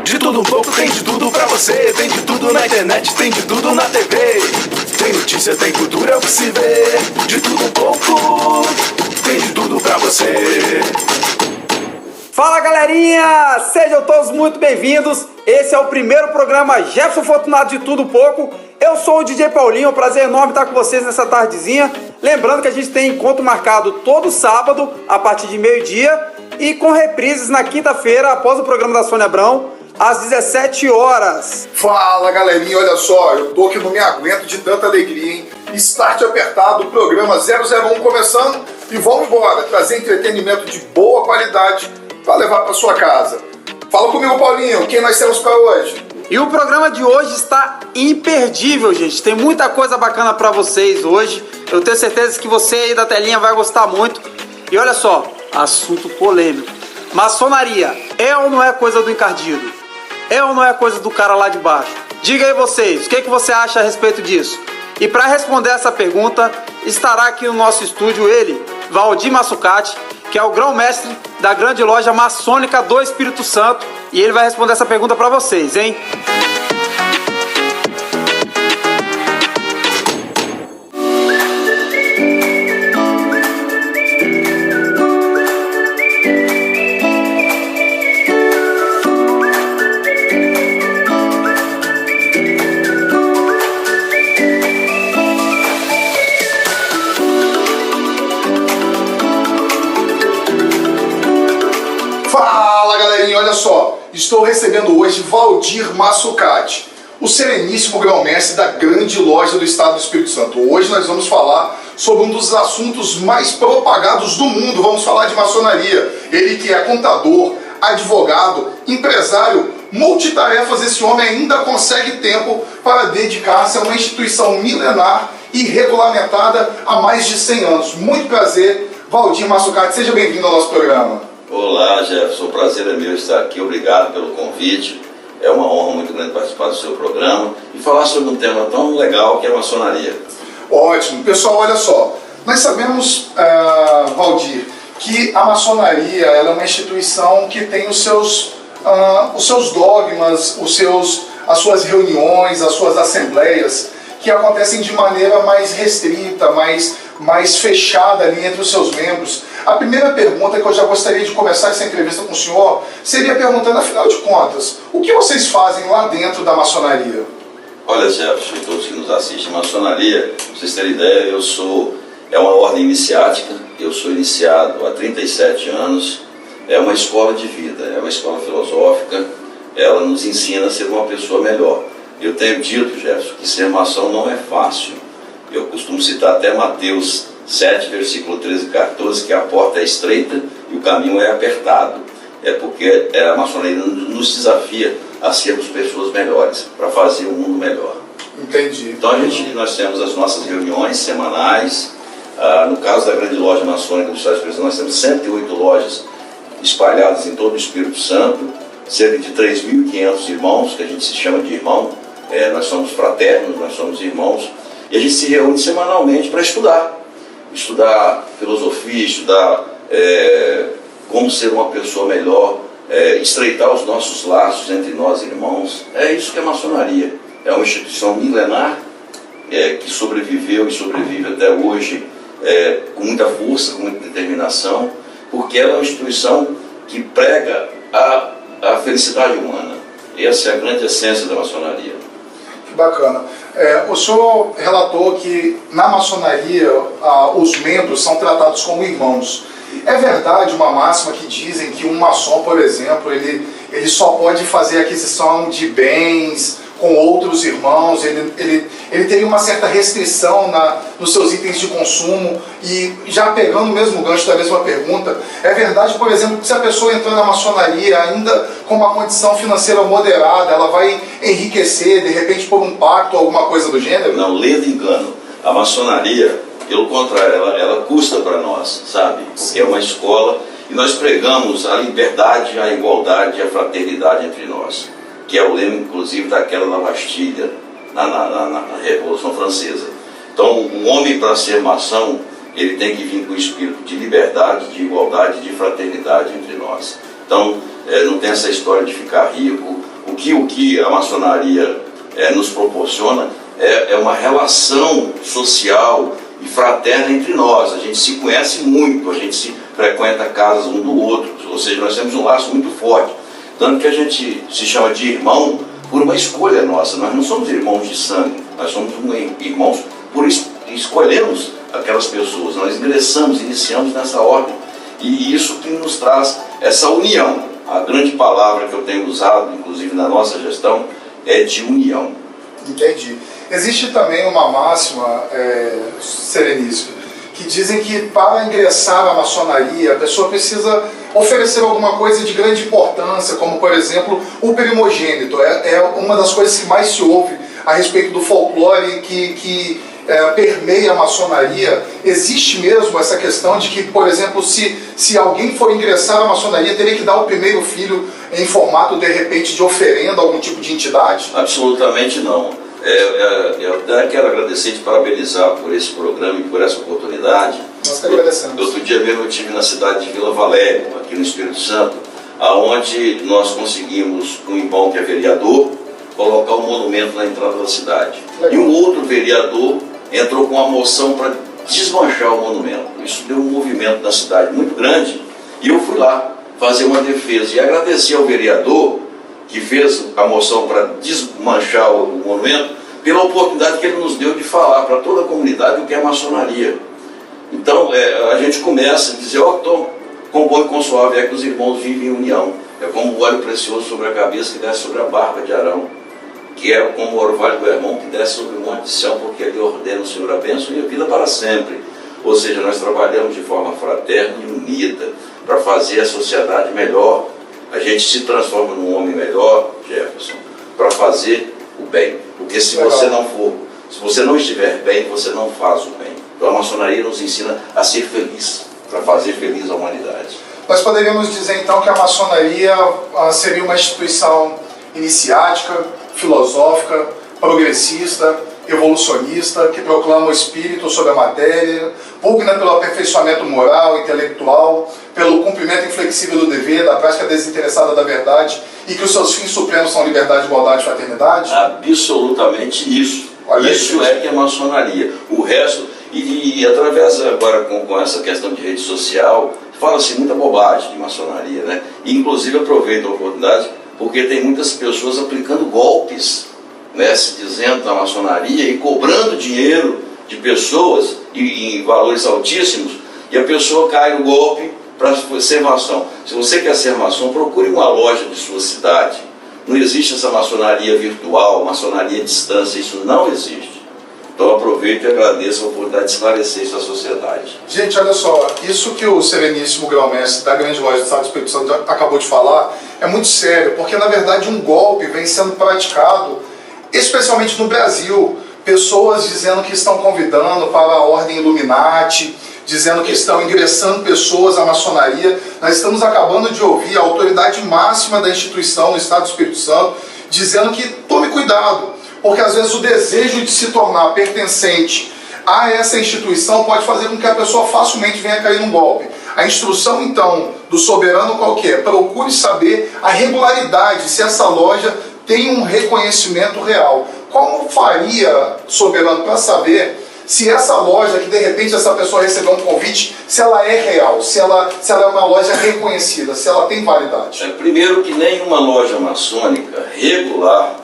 De tudo um pouco, tem de tudo pra você. Tem de tudo na internet, tem de tudo na TV. Tem notícia, tem cultura, é o que se vê. De tudo um pouco, tem de tudo pra você. Fala galerinha, sejam todos muito bem-vindos. Esse é o primeiro programa Jefferson Fortunato de Tudo Pouco. Eu sou o DJ Paulinho, é um prazer enorme estar com vocês nessa tardezinha. Lembrando que a gente tem encontro marcado todo sábado, a partir de meio-dia, e com reprises na quinta-feira, após o programa da Sônia Abrão, às 17 horas. Fala galerinha, olha só, eu tô que não me aguento de tanta alegria, hein? Start apertado, programa 001 começando e vamos embora, trazer entretenimento de boa qualidade para levar para sua casa. Fala comigo, Paulinho, quem nós temos para hoje? E o programa de hoje está imperdível, gente. Tem muita coisa bacana para vocês hoje. Eu tenho certeza que você aí da telinha vai gostar muito. E olha só, assunto polêmico. Maçonaria é ou não é coisa do encardido? É ou não é coisa do cara lá de baixo? Diga aí vocês, o que você acha a respeito disso? E para responder essa pergunta, estará aqui no nosso estúdio ele, Valdir Massucati, que é o grão-mestre da grande loja maçônica do Espírito Santo, e ele vai responder essa pergunta para vocês, hein? Fala galerinha, olha só, estou recebendo hoje Valdir Massucati, o sereníssimo grão-mestre da grande loja do estado do Espírito Santo. Hoje nós vamos falar sobre um dos assuntos mais propagados do mundo, vamos falar de maçonaria. Ele que é contador, advogado, empresário, multitarefas, esse homem ainda consegue tempo para dedicar-se a uma instituição milenar e regulamentada há mais de 100 anos. Muito prazer, Valdir Massucati, seja bem-vindo ao nosso programa. Olá, Jefferson, o prazer é meu estar aqui, obrigado pelo convite. É uma honra muito grande participar do seu programa e falar sobre um tema tão legal que é a maçonaria. Ótimo. Pessoal, olha só, nós sabemos, Valdir, que a maçonaria ela é uma instituição que tem os seus dogmas, as suas reuniões, as suas assembleias, que acontecem de maneira mais restrita, mais fechada ali entre os seus membros. A primeira pergunta que eu já gostaria de começar essa entrevista com o senhor seria perguntando, afinal de contas, o que vocês fazem lá dentro da maçonaria? Olha, Jefferson, e todos que nos assistem, maçonaria, pra vocês terem ideia, é uma ordem iniciática, eu sou iniciado há 37 anos, é uma escola de vida, é uma escola filosófica, ela nos ensina a ser uma pessoa melhor. Eu tenho dito, Jefferson, que ser maçom não é fácil. Eu costumo citar até Mateus 7, versículo 13 e 14, que a porta é estreita e o caminho é apertado. É porque a maçonaria nos desafia a sermos pessoas melhores, para fazer um mundo melhor. Entendi. Então nós temos as nossas reuniões semanais. No caso da grande loja maçônica do Estado do Espírito Santo, nós temos 108 lojas espalhadas em todo o Espírito Santo, cerca de 3.500 irmãos, que a gente se chama de irmão. Nós somos fraternos, nós somos irmãos, e a gente se reúne semanalmente para estudar filosofia, estudar como ser uma pessoa melhor, estreitar os nossos laços entre nós irmãos. É isso que é a maçonaria. É uma instituição milenar que sobreviveu e sobrevive até hoje com muita força, com muita determinação, porque ela é uma instituição que prega a felicidade humana. Essa é a grande essência da maçonaria. Que bacana. O senhor relatou que na maçonaria os membros são tratados como irmãos. É verdade uma máxima que dizem que um maçom, por exemplo, ele só pode fazer aquisição de bens com outros irmãos, ele teria uma certa restrição nos seus itens de consumo? E já pegando o mesmo gancho da mesma pergunta, é verdade, por exemplo, que se a pessoa entrar na maçonaria ainda com uma condição financeira moderada, ela vai enriquecer, de repente, por um pacto ou alguma coisa do gênero? Não, lendo engano. A maçonaria, pelo contrário, ela custa para nós, sabe? Porque é uma escola e nós pregamos a liberdade, a igualdade e a fraternidade entre nós, que é o lema, inclusive, daquela da Bastilha, na Revolução Francesa. Então, um homem, para ser maçom, ele tem que vir com o espírito de liberdade, de igualdade, de fraternidade entre nós. Então, não tem essa história de ficar rico O que a maçonaria nos proporciona é uma relação social e fraterna entre nós. A gente se conhece muito, a gente se frequenta casas um do outro, ou seja, nós temos um laço muito forte. Tanto que a gente se chama de irmão por uma escolha nossa. Nós não somos irmãos de sangue, nós somos irmãos por escolhermos aquelas pessoas. Nós iniciamos nessa ordem. E isso que nos traz essa união. A grande palavra que eu tenho usado, inclusive na nossa gestão, é de união. Entendi. Existe também uma máxima, Sereníssimo, que dizem que para ingressar na maçonaria a pessoa precisa oferecer alguma coisa de grande importância, como por exemplo o primogênito. É uma das coisas que mais se ouve a respeito do folclore que permeia a maçonaria. Existe mesmo essa questão de que, por exemplo, se alguém for ingressar na maçonaria, teria que dar o primeiro filho em formato, de repente, de oferenda a algum tipo de entidade? Absolutamente não. Eu até quero agradecer e te parabenizar por esse programa e por essa oportunidade. Nós que agradecemos. Outro dia mesmo eu estive na cidade de Vila Valério, aqui no Espírito Santo, aonde nós conseguimos, com um irmão que é vereador, colocar um monumento na entrada da cidade. Legal. E um outro vereador entrou com uma moção para desmanchar o monumento. Isso deu um movimento na cidade muito grande e eu fui lá fazer uma defesa e agradecer ao vereador que fez a moção para desmanchar o monumento pela oportunidade que ele nos deu de falar para toda a comunidade o que é maçonaria. Então a gente começa a dizer, com bom e com suave é que os irmãos vivem em união. É como o óleo precioso sobre a cabeça que desce sobre a barba de Arão, que é como o orvalho do irmão que desce sobre o monte de Sião, porque ele ordena o Senhor a bênção e a vida para sempre. Ou seja, nós trabalhamos de forma fraterna e unida para fazer a sociedade melhor. A gente se transforma num homem melhor, Jefferson, para fazer o bem. Porque se você não estiver bem, você não faz o bem. Então a maçonaria nos ensina a ser feliz, para fazer feliz a humanidade. Nós poderíamos dizer então que a maçonaria seria uma instituição iniciática, filosófica, progressista, evolucionista, que proclama o espírito sobre a matéria, pugna pelo aperfeiçoamento moral, intelectual, pelo cumprimento inflexível do dever, da prática desinteressada da verdade, e que os seus fins supremos são liberdade, igualdade e fraternidade? Absolutamente isso. Olha isso isso. É que é maçonaria. O resto, e através agora com essa questão de rede social, fala-se muita bobagem de maçonaria, né? E, inclusive aproveito a oportunidade porque tem muitas pessoas aplicando golpes, né, se dizendo da maçonaria e cobrando dinheiro de pessoas em valores altíssimos, e a pessoa cai no golpe para ser maçom. Se você quer ser maçom, procure uma loja de sua cidade. Não existe essa maçonaria virtual, maçonaria à distância, isso não existe. Então aproveito e agradeço a oportunidade de esclarecer isso à sociedade. Gente, olha só, isso que o Sereníssimo Grão-Mestre da Grande Loja de Estado do Espírito Santo acabou de falar é muito sério, porque na verdade um golpe vem sendo praticado, especialmente no Brasil. Pessoas dizendo que estão convidando para a Ordem Illuminati, dizendo que estão ingressando pessoas à maçonaria. Nós estamos acabando de ouvir a autoridade máxima da instituição no Estado do Espírito Santo dizendo que tome cuidado, porque às vezes o desejo de se tornar pertencente a essa instituição pode fazer com que a pessoa facilmente venha cair num golpe. A instrução então do soberano qual que é? Procure saber a regularidade, se essa loja tem um reconhecimento real. Como faria, soberano, para saber se essa loja, que de repente essa pessoa recebeu um convite, se ela é real, se ela é uma loja reconhecida, se ela tem validade? Primeiro que nenhuma loja maçônica regular,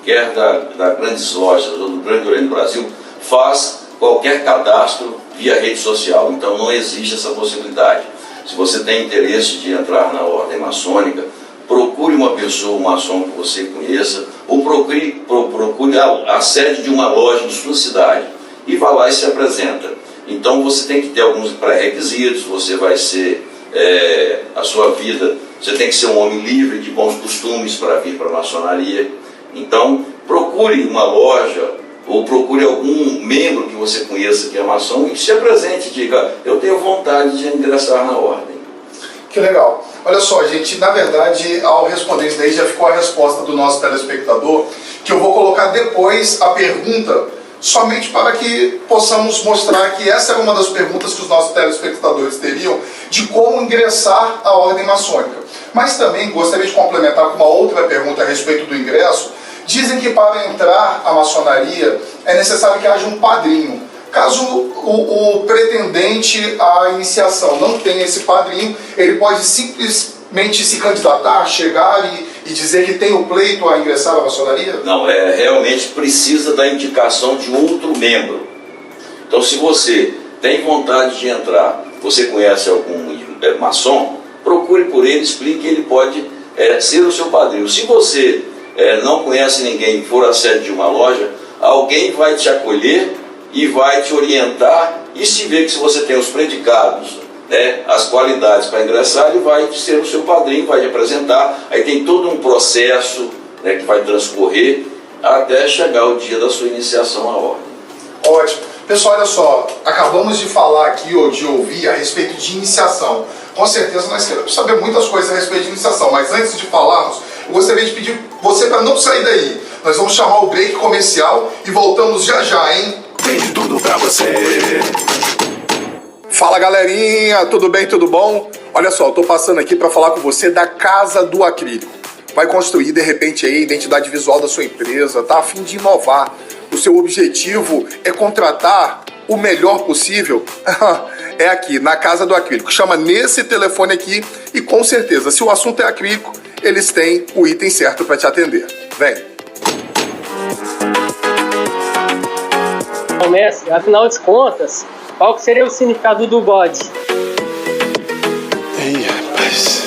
quer das grandes lojas ou do Grande Oriente do Brasil, faz qualquer cadastro via rede social. Então não existe essa possibilidade. Se você tem interesse de entrar na ordem maçônica, procure uma pessoa, um maçom que você conheça, ou procure a sede de uma loja de sua cidade e vá lá e se apresenta. Então você tem que ter alguns pré-requisitos, você vai ser, a sua vida, você tem que ser um homem livre de bons costumes para vir para a maçonaria. Então procure uma loja ou procure algum membro que você conheça que é maçom e se apresente e diga, eu tenho vontade de ingressar na ordem. Que legal. Olha só, gente, na verdade, ao responder isso daí, já ficou a resposta do nosso telespectador, que eu vou colocar depois a pergunta, somente para que possamos mostrar que essa era uma das perguntas que os nossos telespectadores teriam, de como ingressar à ordem maçônica. Mas também gostaria de complementar com uma outra pergunta a respeito do ingresso. Dizem que para entrar à maçonaria é necessário que haja um padrinho. Caso o pretendente à iniciação não tenha esse padrinho, ele pode simplesmente se candidatar, chegar e dizer que tem o pleito a ingressar à maçonaria? Não, realmente precisa da indicação de outro membro. Então, se você tem vontade de entrar, você conhece algum maçom, procure por ele, explique que ele pode ser o seu padrinho. Se você não conhece ninguém e for à sede de uma loja, alguém vai te acolher e vai te orientar, e se vê que se você tem os predicados, as qualidades para ingressar, ele vai ser o seu padrinho, vai te apresentar. Aí tem todo um processo que vai transcorrer até chegar o dia da sua iniciação à ordem. Ótimo. Pessoal, olha só, acabamos de falar aqui, ou de ouvir, a respeito de iniciação. Com certeza nós queremos saber muitas coisas a respeito de iniciação, mas antes de falarmos, eu gostaria de pedir você para não sair daí. Nós vamos chamar o break comercial e voltamos já já, hein? Tem de tudo pra você. Fala, galerinha, tudo bem, tudo bom? Olha só, eu tô passando aqui para falar com você da Casa do Acrílico. Vai construir, de repente, aí, a identidade visual da sua empresa, tá a fim de inovar. O seu objetivo é contratar o melhor possível? É aqui, na Casa do Acrílico. Chama nesse telefone aqui e, com certeza, se o assunto é acrílico, eles têm o item certo para te atender. Vem! Mestre, afinal de contas, qual que seria o significado do bode? Ih, rapaz.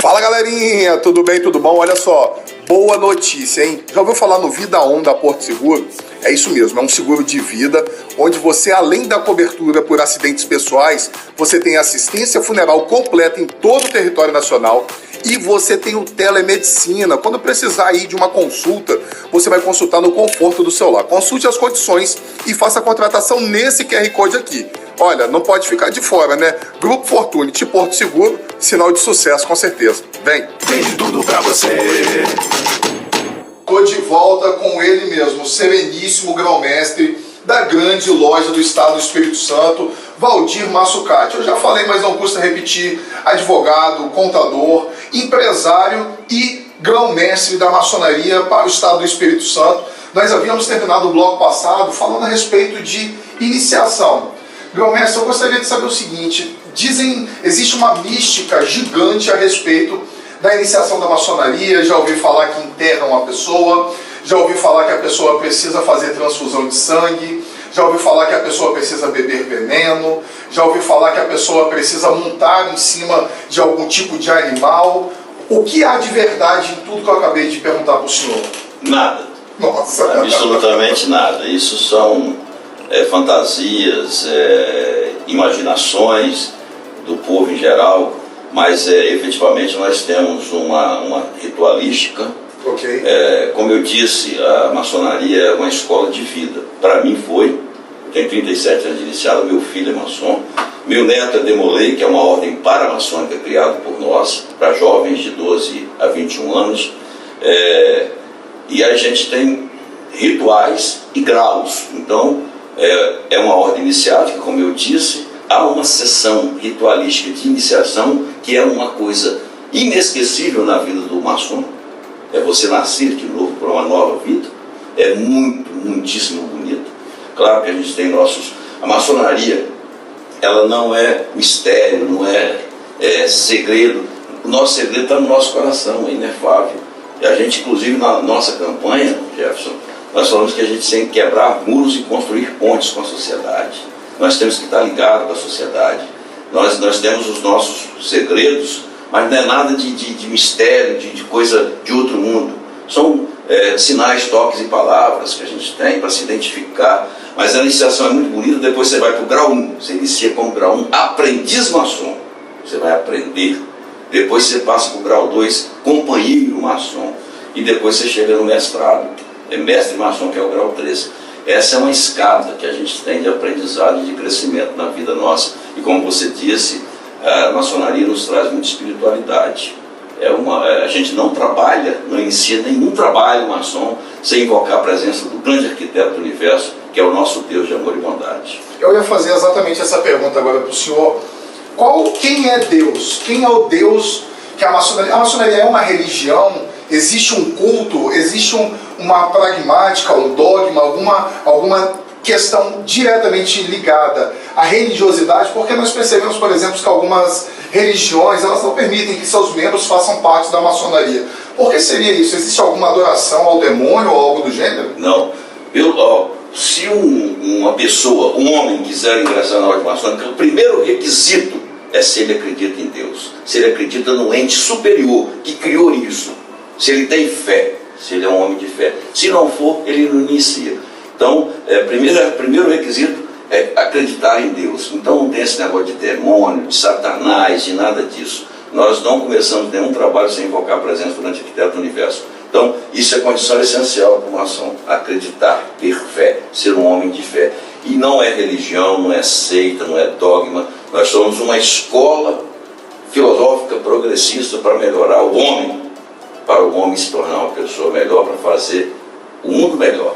Fala, galerinha, tudo bem, tudo bom? Olha só, boa notícia, hein? Já ouviu falar no Vida On da Porto Seguro? É isso mesmo, é um seguro de vida, onde você, além da cobertura por acidentes pessoais, você tem assistência funeral completa em todo o território nacional e você tem o telemedicina. Quando precisar ir de uma consulta, você vai consultar no conforto do celular. Consulte as condições e faça a contratação nesse QR Code aqui. Olha, não pode ficar de fora, né? Grupo Fortunity Porto Seguro, sinal de sucesso com certeza. Vem! Tem de tudo pra você. Tô de volta com ele mesmo, o sereníssimo grão-mestre da grande loja do estado do Espírito Santo, Valdir Massucati. Eu já falei, mas não custa repetir, advogado, contador, empresário e grão-mestre da maçonaria para o estado do Espírito Santo. Nós havíamos terminado o bloco passado falando a respeito de iniciação. Grão-mestre, eu gostaria de saber o seguinte, existe uma mística gigante a respeito da iniciação da maçonaria. Já ouvi falar que enterram uma pessoa, já ouvi falar que a pessoa precisa fazer transfusão de sangue, já ouvi falar que a pessoa precisa beber veneno, já ouvi falar que a pessoa precisa montar em cima de algum tipo de animal. O que há de verdade em tudo que eu acabei de perguntar para o senhor? Nada. Nossa. Absolutamente nada. Isso são fantasias, imaginações do povo em geral, mas efetivamente nós temos uma ritualística. Ok. Como eu disse, a maçonaria é uma escola de vida. Para mim foi. Eu tenho 37 anos de iniciado, meu filho é maçom. Meu neto é Demolei, que é uma ordem paramaçônica criada por nós, para jovens de 12 a 21 anos. E a gente tem rituais e graus. Então, é uma ordem iniciática, como eu disse. Há uma sessão ritualística de iniciação que é uma coisa inesquecível na vida do maçom. É você nascer de novo para uma nova vida. É muitíssimo bonito. Claro que a gente tem a maçonaria, ela não é mistério, não é segredo. O nosso segredo está no nosso coração, é inefável. E a gente, inclusive, na nossa campanha, Jefferson, nós falamos que a gente tem que quebrar muros e construir pontes com a sociedade. Nós temos que estar ligados com a sociedade. Nós temos os nossos segredos, mas não é nada de mistério, de coisa de outro mundo. São sinais, toques e palavras que a gente tem para se identificar. Mas a iniciação é muito bonita. Depois você vai para o grau 1. Você inicia como grau 1, aprendiz maçom. Você vai aprender. Depois você passa para o grau 2, companheiro maçom. E depois você chega no mestrado. É mestre maçom, que é o grau 3. Essa é uma escada que a gente tem de aprendizado e de crescimento na vida nossa. E como você disse, a maçonaria nos traz muita espiritualidade. A gente não trabalha, não inicia nenhum trabalho maçom sem invocar a presença do grande arquiteto do universo, que é o nosso Deus de amor e bondade. Eu ia fazer exatamente essa pergunta agora para o senhor. Quem é Deus? Quem é o Deus que a maçonaria é uma religião, existe um culto, existe uma pragmática, um dogma, alguma questão diretamente ligada à religiosidade, porque nós percebemos, por exemplo, que algumas religiões elas não permitem que seus membros façam parte da maçonaria. Por que seria isso? Existe alguma adoração ao demônio ou algo do gênero? Não. Se uma pessoa, um homem, quiser ingressar na ordem maçônica, o primeiro requisito é se ele acredita em Deus, se ele acredita no ente superior que criou isso, se ele tem fé, se ele é um homem de fé. Se não for, ele não inicia. Então, primeiro requisito é acreditar em Deus. Então não tem esse negócio de demônio, de Satanás, de nada disso. Nós não começamos nenhum trabalho sem invocar a presença do grande arquiteto do universo. Então, isso é condição essencial para o maçom: acreditar, ter fé, ser um homem de fé. E não é religião, não é seita, não é dogma. Nós somos uma escola filosófica progressista para melhorar o homem, para o homem se tornar uma pessoa melhor, para fazer o mundo melhor,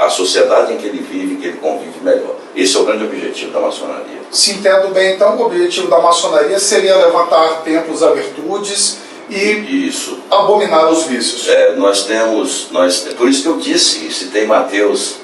a sociedade em que ele vive, que ele convive melhor. Esse é o grande objetivo da maçonaria. Se entendo bem, então, o objetivo da maçonaria seria levantar templos a virtudes e isso, abominar os vícios. Por isso que eu disse, se tem Mateus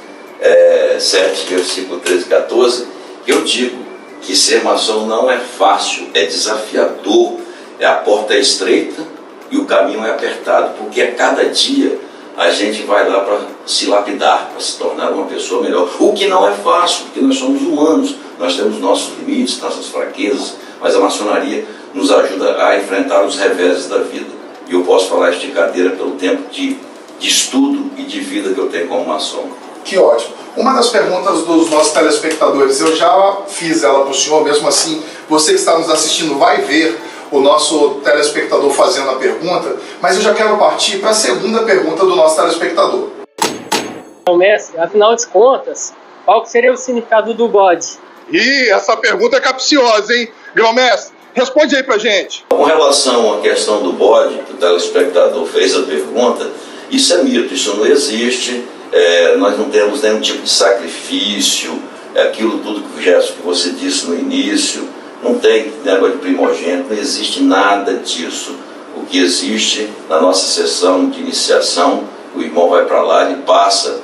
7, versículo 13 e 14, que eu digo que ser maçom não é fácil, é desafiador, a porta é estreita e o caminho é apertado, porque a cada dia a gente vai lá para se lapidar, para se tornar uma pessoa melhor. O que não é fácil, porque nós somos humanos, nós temos nossos limites, nossas fraquezas, mas a maçonaria nos ajuda a enfrentar os reveses da vida. E eu posso falar isso de cadeira pelo tempo de estudo e de vida que eu tenho como maçom. Que ótimo. Uma das perguntas dos nossos telespectadores, eu já fiz ela para o senhor, mesmo assim, você que está nos assistindo vai ver o nosso telespectador fazendo a pergunta, mas eu já quero partir para a segunda pergunta do nosso telespectador. Então, mestre, afinal de contas, qual que seria o significado do bode? Ih, essa pergunta é capciosa, hein? Grão-mestre, responde aí pra gente. Com relação à questão do bode, que o telespectador fez a pergunta, isso é mito, isso não existe. Nós não temos nenhum tipo de sacrifício, aquilo tudo que você disse no início, não tem negócio de primogênito, não existe nada disso. O que existe na nossa sessão de iniciação, o irmão vai para lá e passa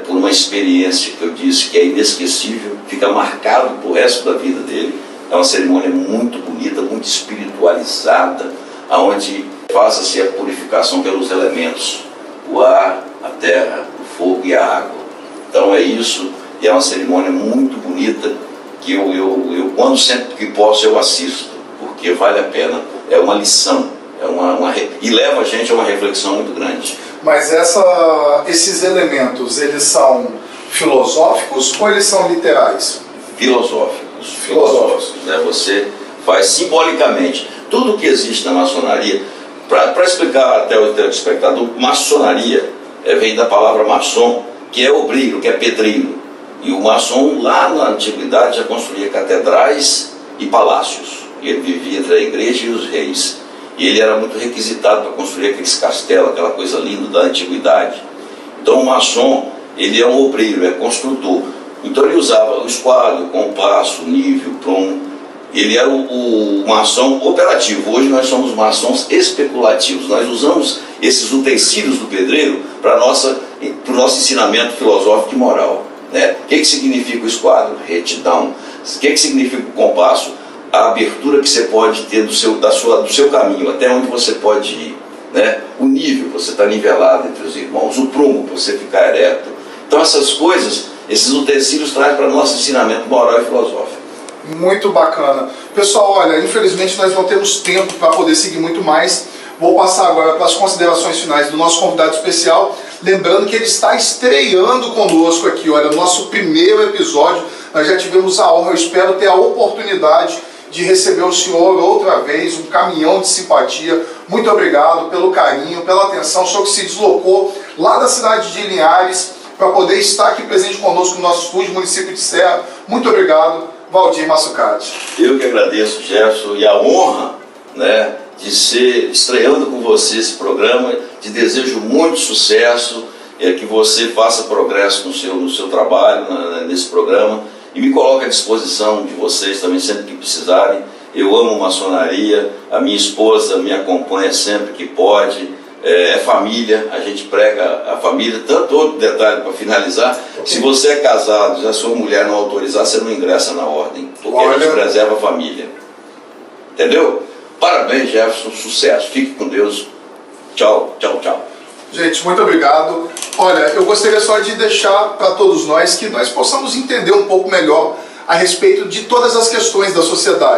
por uma experiência que eu disse que é inesquecível, fica marcado pro resto da vida dele. É uma cerimônia muito bonita, muito espiritualizada, onde faça-se a purificação pelos elementos, o ar, a terra, o fogo e a água. Então é isso, e é uma cerimônia muito bonita, que eu quando sempre que posso eu assisto, porque vale a pena, é uma lição, e leva a gente a uma reflexão muito grande. Mas esses elementos, eles são filosóficos ou eles são literais? Filosóficos, né? Você faz simbolicamente tudo que existe na maçonaria. Para explicar até o telespectador, maçonaria vem da palavra maçom, que é obreiro, que é pedreiro. E o maçom, lá na antiguidade, já construía catedrais e palácios. Ele vivia entre a igreja e os reis. E ele era muito requisitado para construir aqueles castelos, aquela coisa linda da antiguidade. Então o maçom, ele é um obreiro, é construtor. Então ele usava o esquadro, o compasso, o nível, o prumo. Ele era o maçom operativo. Hoje nós somos maçons especulativos. Nós usamos esses utensílios do pedreiro para o nosso ensinamento filosófico e moral. Né? O que significa o esquadro? Retidão. O que significa o compasso? A abertura que você pode ter do seu caminho, até onde você pode ir. Né? O nível, você está nivelado entre os irmãos. O prumo, você ficar ereto. Então essas coisas, esses utensílios trazem para o nosso ensinamento moral e filosófico. Muito bacana. Pessoal, olha, infelizmente nós não temos tempo para poder seguir muito mais. Vou passar agora para as considerações finais do nosso convidado especial. Lembrando que ele está estreando conosco aqui, olha, no nosso primeiro episódio. Nós já tivemos a honra, eu espero ter a oportunidade de receber o senhor outra vez, um caminhão de simpatia. Muito obrigado pelo carinho, pela atenção. O senhor que se deslocou lá da cidade de Linhares para poder estar aqui presente conosco no nosso estúdio, município de Serra. Muito obrigado, Valdir Massucati. Eu que agradeço, Jefferson, e a honra, né, de ser estreando com você esse programa. Te desejo muito sucesso, que você faça progresso no seu trabalho, nesse programa, e me coloque à disposição de vocês também sempre que precisarem. Eu amo maçonaria, a minha esposa me acompanha sempre que pode, é família, a gente prega a família. Tanto outro detalhe para finalizar, se você é casado e a sua mulher não autorizar, você não ingressa na ordem, porque a gente preserva a família. Entendeu? Parabéns, Jefferson, sucesso, fique com Deus, tchau, tchau, tchau. Gente, muito obrigado. Olha, eu gostaria só de deixar para todos nós que nós possamos entender um pouco melhor a respeito de todas as questões da sociedade.